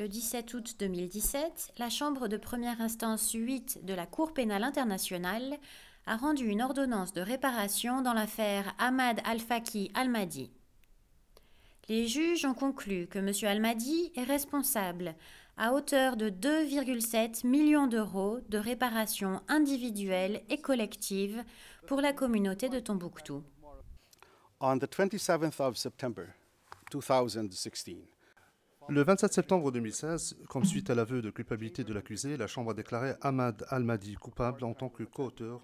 Le 17 août 2017, la Chambre de première instance 8 de la Cour pénale internationale a rendu une ordonnance de réparation dans l'affaire Ahmad Al-Faki Al-Mahdi. Les juges ont conclu que M. Al-Mahdi est responsable à hauteur de 2,7 millions d'euros de réparation individuelle et collective pour la communauté de Tombouctou. On the 27th of September 2016, Le 27 septembre 2016, comme suite à l'aveu de culpabilité de l'accusé, la Chambre a déclaré Ahmad Al-Mahdi coupable en tant que coauteur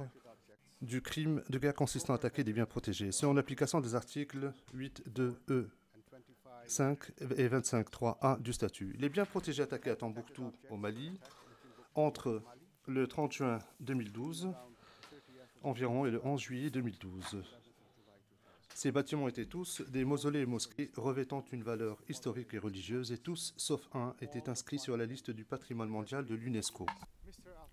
du crime de guerre consistant à attaquer des biens protégés. C'est en application des articles 8.2e 5 et 25.3a du statut. Les biens protégés attaqués à Tombouctou, au Mali, entre le 30 juin 2012 environ et le 11 juillet 2012. Ces bâtiments étaient tous des mausolées et mosquées revêtant une valeur historique et religieuse et tous, sauf un, étaient inscrits sur la liste du patrimoine mondial de l'UNESCO.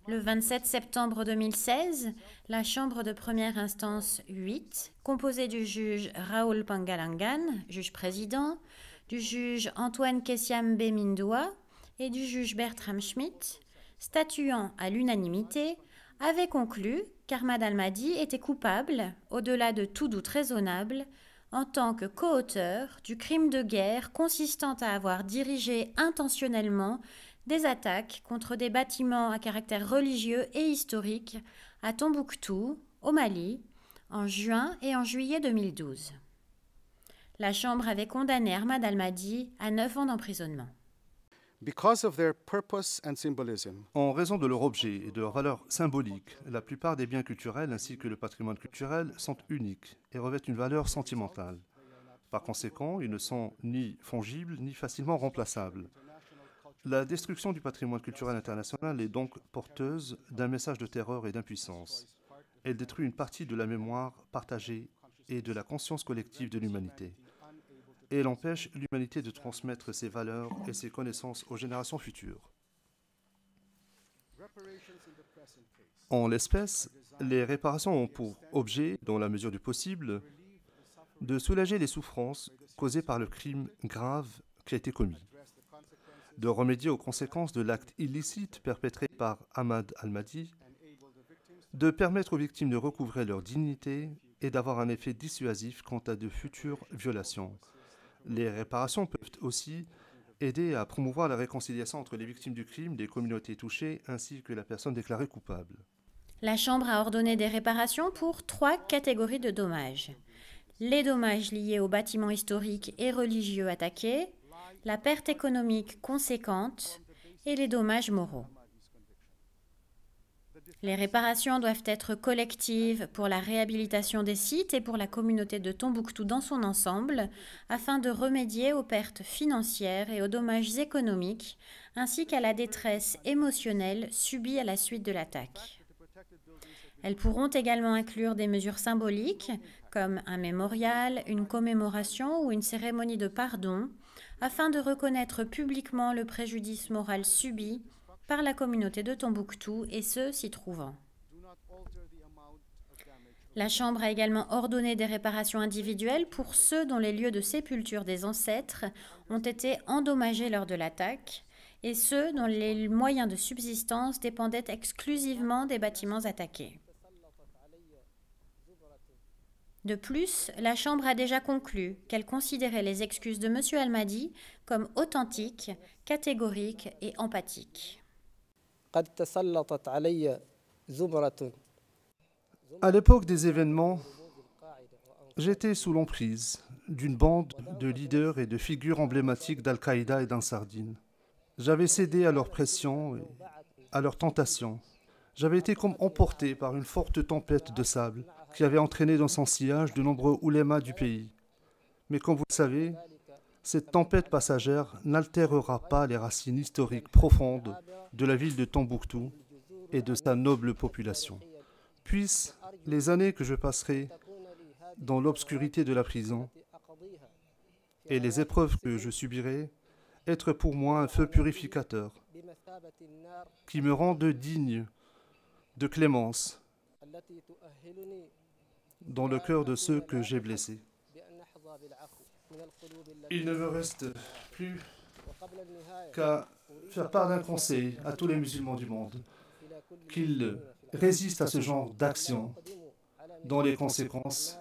Le 27 septembre 2016, la Chambre de première instance 8, composée du juge Raoul Pangalangan, juge président, du juge Antoine Kessiambe Mindoua et du juge Bertram Schmitt, statuant à l'unanimité, avait conclu qu'Ahmad Al-Mahdi était coupable, au-delà de tout doute raisonnable, en tant que coauteur du crime de guerre consistant à avoir dirigé intentionnellement des attaques contre des bâtiments à caractère religieux et historique à Tombouctou, au Mali, en juin et en juillet 2012. La Chambre avait condamné Ahmad Al-Mahdi à 9 ans d'emprisonnement. because of their purpose and symbolism, En raison de leur objet et de leur valeur symbolique, la plupart des biens culturels ainsi que le patrimoine culturel sont uniques et revêtent une valeur sentimentale. Par conséquent, ils ne sont ni fongibles ni facilement remplaçables. La destruction du patrimoine culturel international est donc porteuse d'un message de terreur et d'impuissance. Elle détruit une partie de la mémoire partagée et de la conscience collective de l'humanité. Et elle empêche l'humanité de transmettre ses valeurs et ses connaissances aux générations futures. En l'espèce, les réparations ont pour objet, dans la mesure du possible, de soulager les souffrances causées par le crime grave qui a été commis, de remédier aux conséquences de l'acte illicite perpétré par Ahmad Al-Mahdi, de permettre aux victimes de recouvrer leur dignité et d'avoir un effet dissuasif quant à de futures violations. Les réparations peuvent aussi aider à promouvoir la réconciliation entre les victimes du crime, les communautés touchées, ainsi que la personne déclarée coupable. La Chambre a ordonné des réparations pour 3 catégories de dommages. Les dommages liés aux bâtiments historiques et religieux attaqués, la perte économique conséquente et les dommages moraux. Les réparations doivent être collectives pour la réhabilitation des sites et pour la communauté de Tombouctou dans son ensemble, afin de remédier aux pertes financières et aux dommages économiques, ainsi qu'à la détresse émotionnelle subie à la suite de l'attaque. Elles pourront également inclure des mesures symboliques, comme un mémorial, une commémoration ou une cérémonie de pardon, afin de reconnaître publiquement le préjudice moral subi par la communauté de Tombouctou et ceux s'y trouvant. La Chambre a également ordonné des réparations individuelles pour ceux dont les lieux de sépulture des ancêtres ont été endommagés lors de l'attaque et ceux dont les moyens de subsistance dépendaient exclusivement des bâtiments attaqués. De plus, la Chambre a déjà conclu qu'elle considérait les excuses de M. Al-Mahdi comme authentiques, catégoriques et empathiques. À l'époque des événements, j'étais sous l'emprise d'une bande de leaders et de figures emblématiques d'Al-Qaïda et d'Ansardine. J'avais cédé à leurs pressions et à leurs tentations. J'avais été comme emporté par une forte tempête de sable qui avait entraîné dans son sillage de nombreux oulémas du pays. Mais comme vous le savez, cette tempête passagère n'altérera pas les racines historiques profondes de la ville de Tombouctou et de sa noble population. Puissent les années que je passerai dans l'obscurité de la prison et les épreuves que je subirai être pour moi un feu purificateur qui me rende digne de clémence dans le cœur de ceux que j'ai blessés. Il ne me reste plus qu'à faire part d'un conseil à tous les musulmans du monde, qu'ils résistent à ce genre d'action dont les conséquences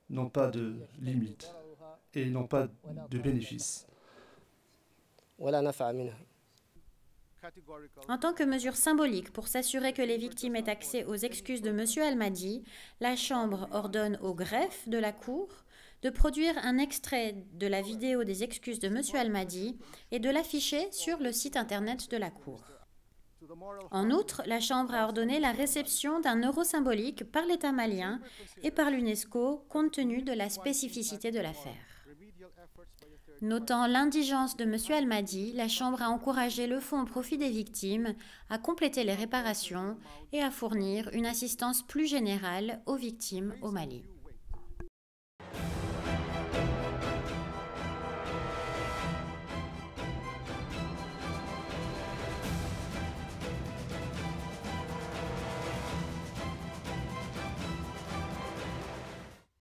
n'ont pas de limite et n'ont pas de bénéfice. En tant que mesure symbolique pour s'assurer que les victimes aient accès aux excuses de M. Al-Mahdi, la Chambre ordonne au greffe de la Cour de produire un extrait de la vidéo des excuses de M. Al-Mahdi et de l'afficher sur le site internet de la Cour. En outre, la Chambre a ordonné la réception d'un euro symbolique par l'État malien et par l'UNESCO compte tenu de la spécificité de l'affaire. Notant l'indigence de M. Al-Mahdi, la Chambre a encouragé le Fonds au profit des victimes à compléter les réparations et à fournir une assistance plus générale aux victimes au Mali.